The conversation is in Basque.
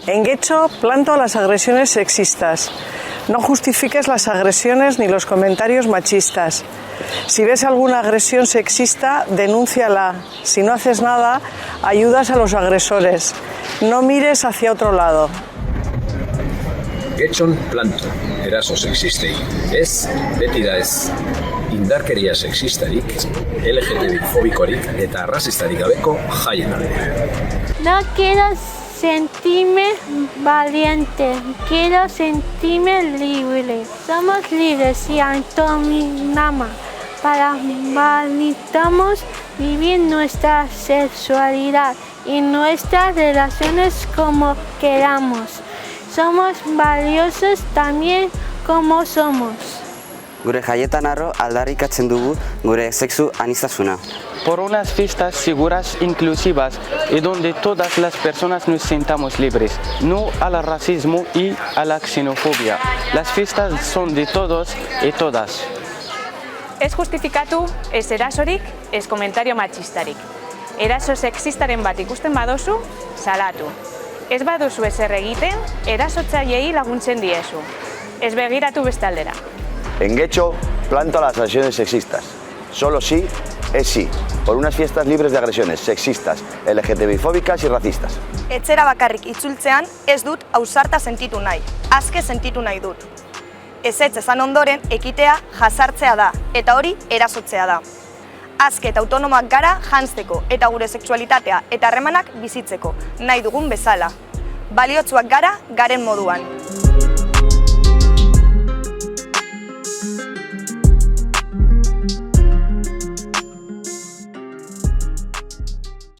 En Getxo planto las agresiones sexistas. No justifiques las agresiones ni los comentarios machistas. Si ves alguna agresión sexista, denúnciala. Si no haces nada, ayudas a los agresores. No mires hacia otro lado. Getxon planto, eraso sexistei. Ez, beti da ez. Indarkeria sexistarik, LGTB-fobikorik eta arrazistarik gabeko jaien alde. No quiero sentirme valiente, quiero sentirme libre. Somos libres y autonomía. Validamos vivir nuestra sexualidad y nuestras relaciones como queramos. Somos valiosos también como somos. Gure jaietan arro aldarrikatzen dugu gure sexu aniztasuna. Por unas fiestas seguras, inclusivas y donde todas las personas nos sintamos libres, no al racismo y a la xenofobia. Las fiestas son de todos y todas. Ez justifikatu, ez erasorik, ez komentario matxistarik. Eraso sexistaren bat ikusten badozu, salatu. Ez baduzu ezer egiten, erasotzaileei laguntzen diezu. Ez begiratu bestaldera. En Getxo planto las agresiones sexistas. Solo sí es sí. Por unas fiestas libres de agresiones sexistas, LGTB-fóbicas y racistas. Etxera bakarrik itzultzean ez dut ausarta sentitu nahi. Aske sentitu nahi dut. Ezetz esan ondoren ekitea jazartzea da, eta hori erasotzea da. Aske eta autonomoak gara janzteko eta gure sexualitatea eta harremanak bizitzeko, nahi dugun bezala. Baliotsuak gara garen moduan.